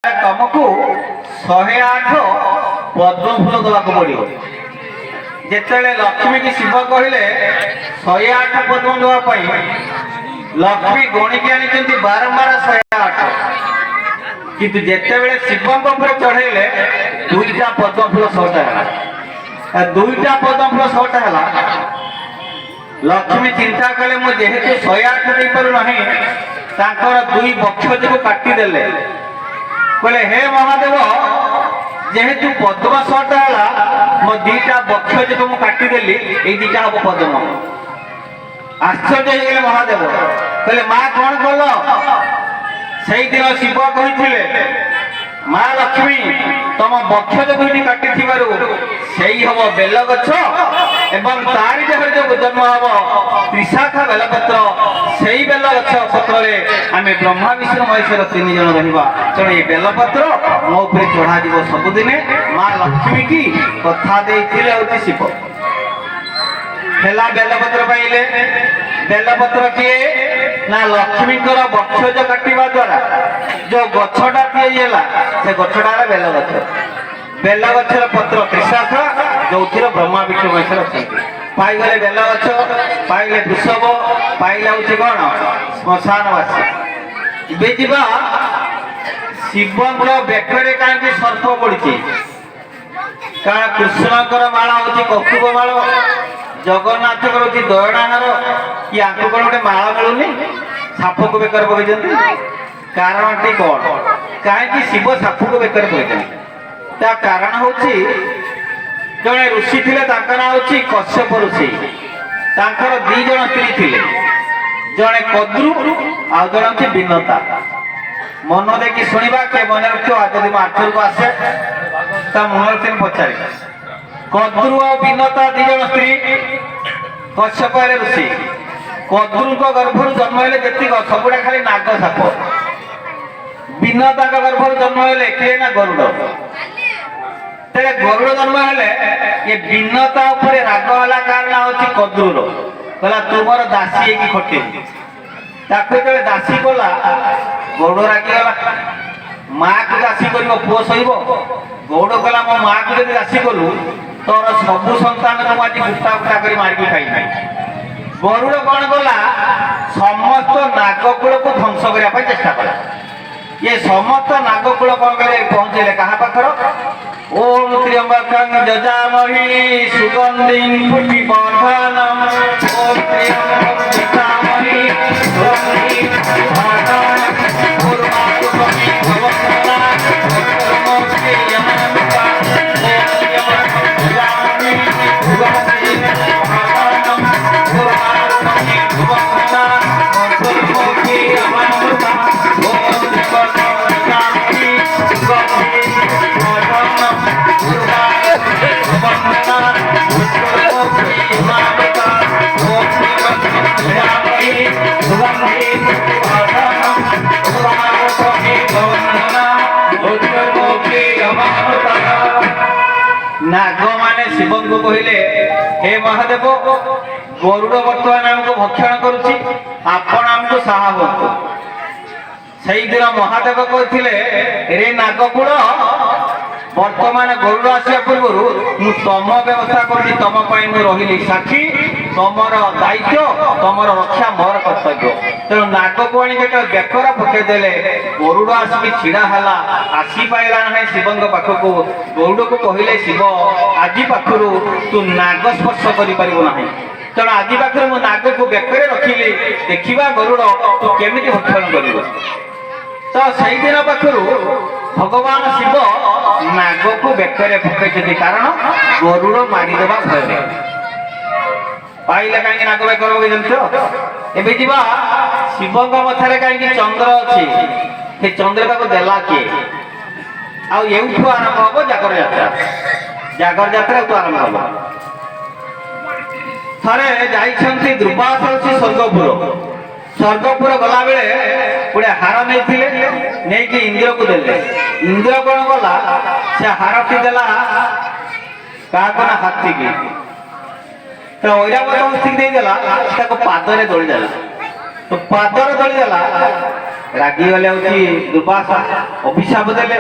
ତମକୁ 108 ପଦ୍ମ ଫୁଲ ଦେବାକୁ ପଡିବ। ଯେତେବେଳେ ଲକ୍ଷ୍ମୀ କି ଶିବ କହିଲେ 108 ପଦ୍ମ ଦେବା ପାଇଁ, ଲକ୍ଷ୍ମୀ ଗଣିକି ଆଣିଛନ୍ତି ବାରମ୍ବାର 108, କିନ୍ତୁ ଯେତେବେଳେ ଶିବଙ୍କ ଉପରେ ଚଢେଇଲେ 2ଟା ପଦ୍ମ ଫୁଲ 100ଟା ହେଲା। 2ଟା ପଦ୍ମ ଫୁଲ 100ଟା ହେଲା। ଲକ୍ଷ୍ମୀ ଚିନ୍ତା କଲେ ମୁଁ ଯେହେତୁ 108 ଦେଇପାରୁ ନାହିଁ, ତାଙ୍କର 2 ବକ୍ଷକୁ କାଟିଦେଲେ। କହିଲେ ହେ ମହାଦେବ, ଯେହେତୁ ପଦ୍ମ 100ଟା ହେଲା, ମୋ 2ଟା ବକ୍ଷ ଯୋଗ ମୁଁ କାଟିଦେଲି, ଏଇ 2ଟା ହବ ପଦ୍ମ। ଆଶ୍ଚର୍ଯ୍ୟ ହେଇଗଲେ ମହାଦେବ। କହିଲେ ମା କଣ କଲ? ସେଇଦିନ ଶିବ କହିଥିଲେ ମା ଲକ୍ଷ୍ମୀ, ତମ ବକ୍ଷ ଯୋଗୁଟି କାଟିଥିବାରୁ ସେଇ ହବ ବେଲ ଗଛ, ଏବଂ ତାରି ଦେହରେ ଯୋଉ ଜନ୍ମ ହବ ତ୍ରିଶାଖା ବେଲପତ୍ର, ସେଇ ବେଲ ଗଛ ପତ୍ରରେ ଆମେ ବ୍ରହ୍ମା ବିଷ୍ଣୁ ମହେଶ୍ୱର 3 ଜଣ ରହିବା। ତେଣୁ এই ବେଲପତ୍ର ମୋ ଉପରେ ଚଢାଯିବ ସବୁଦିନେ। ମା ଲକ୍ଷ୍ମୀ କି କଥା ଦେଇଥିଲେ ହଉଛି ଶିବ। ହେଲା ବେଲପତ୍ର ପାଇଲେ। ବେଲପତ୍ର କିଏ ନା ଲକ୍ଷ୍ମୀଙ୍କର ବକ୍ଷଜ କାଟିବା ଦ୍ୱାରା ଯୋଉ ଗଛଟା ତିଆରି ହେଲା, ସେ ଗଛଟା ହେଲା ବେଲ ଗଛ। ବେଲ ଗଛର ପତ୍ର ତ୍ରିଶାଖା, ଯୋଉଥିରେ ବ୍ରହ୍ମା ବିଷ୍ଣୁ ମହେଶ୍ୱର ଅଛନ୍ତି। ପାଇଗଲେ ବେଲ ଗଛ, ପାଇଲେ ବୃଷଭ, ପାଇଲେ ହଉଛି କଣ ଶ୍ମଶାନବାସୀ। ଏବେ ଯିବା ଶିବଙ୍କର ବେକରେ କାହିଁକି ସର୍ପ ପଡିଛି? କାରଣ କୃଷ୍ଣଙ୍କର ମାଳ ହଉଛି କୌତୁକ ମାଳ, ଜଗନ୍ନାଥଙ୍କର ହଉଛି ଦୟଣାହାର, କି ଆଙ୍କୁ କଣ ଗୋଟେ ମାଳ ମିଳୁନି, ସାପକୁ ବେକରେ ପକେଇଛନ୍ତି? କାରଣଟି କଣ? କାହିଁକି ଶିବ ସାପକୁ ବେକରେ ପକେଇଛନ୍ତି? ତା କାରଣ ହଉଛି ଜଣେ ଋଷି ଥିଲେ, ତାଙ୍କ ନାଁ ହଉଛି କଶ୍ୟପ ଋଷି। ତାଙ୍କର 2 ଜଣ ସ୍ତ୍ରୀ ଥିଲେ, ଜଣେ କଦ୍ରୁ ଆଉ ଜଣେ ହଉଛି ବିନତା। ମନ ଦେଇକି ଶୁଣିବା, କିଏ ମନେ ରଖିବ? ଯଦି ମୁଁ ଆଠରକୁ ଆସେ ତା ମନେ ରଖି ପଚାରେ। କଦ୍ରୁ ଆଉ ବିନତା 2 ଜଣ ସ୍ତ୍ରୀ। କଶ୍ୟପ ହେଲେ ଋଷି। କଦ୍ରୁଙ୍କ ଗର୍ଭରୁ ଜନ୍ମ ହେଲେ ଯେତିକ ସବୁଟା ଖାଲି ନାଗ ସାପ। ବିନତାଙ୍କ ଗର୍ଭରୁ ଜନ୍ମ ହେଲେ କିଏ ନା ଗରୁଡ। ତେବେ ଗରୁଡ ଜନ୍ମ ହେଲେ ଏ ବିନତା ଉପରେ ରାଗ ହେଲା, କାରଣ ହଉଛି କଦ୍ରୁର। କହିଲା ତୁ ମୋର ଦାସୀ ହେଇକି ଖଟିବୁ। ତାକୁ ଯେତେବେଳେ ଦାସୀ କଲା, ଗରୁଡ ରାଗିଗଲା। ମାକୁ ଦାସୀ କରିବ, ପୁଅ ସହିବ? ଗରୁଡ କହିଲା ମୋ ମାକୁ ଯଦି ଦାସୀ କଲୁ, ତୋର ସବୁ ସନ୍ତାନକୁ ମୁଁ ଆଜି ଗୁଟା ଗୁଟା କରି ମାରିକି ଖାଇବି। ଗରୁଡ କଣ କଲା? ସମସ୍ତ ନାଗକୁଳକୁ ଧ୍ୱଂସ କରିବା ପାଇଁ ଚେଷ୍ଟା କଲା। ये समस्त नागकुल कौन करे पहुंचे कहा पाखर? ओम त्र्यंबकं यजामहे सुगंधिं पुष्टिवर्धनम्। ओम त्र्यंबकं यजामहे सुगंधिं पुष्टिवर्धनम्। उर्वारुकं भवत्सना उत्तमोऽस्ति यमानुका। ओम त्र्यंबकं यजामहे सुगंधिं पुष्टिवर्धनम्। उर्वारुकं भवत्सना उत्तमोऽस्ति यमानुका। नाग माने शिव को कहले हे महादेव, गरुड़ बर्तमान आमको भक्षण करुछि, आपण आमको साहा होतु। सही दिन महादेव कहते रे नागकुल, बर्तमान गरुड़ आसिया पूर्व मु तम व्यवस्था करी, तम रही साक्षी, तमर दायित्व, तमर रक्षा मोर कर्तव्य। तेणु नाग को आनी बेकरा पकईदेले, गरुड़ आसिक छिड़ा है, आसी पाइला ना शिव पाखक। गरुड़ को कहले शिव आज पाखर तू नाग स्पर्श कर तेणु आज पाखे मु नाग को बेकरे रखिली, देखा गरुड़ तू केमी भक्षण कर। तो सही दिन पाखर भगवान शिव नाग को बेकरे पकई, कारण गरुड़ मारिदेवा भय पाइले कहीं नाग बेकर पकई। एबे जीवा शिव मथारे कहीं चंद्र अच्छी, से चंद्र को देला किए? आउठू आरंभ हम जागर यात्रा। जागर यात्रा तो आरंभ हम थे जाइछंती दुर्वास स्वर्गपुर। स्वर्गपुर गला बेले गोटे हार नहीं इंद्र को देले। इंद्र कौन गला से हारटी देला क्या ना हाथी की। तो ऐरावत हस्ती देदेला पादरे दड़ी देला। तो पादरे दड़ी देला ରାଗିଗଲେ ହଉଛି ଦୁର୍ବାସା ଅଭିଶାପ ଦେଲେ।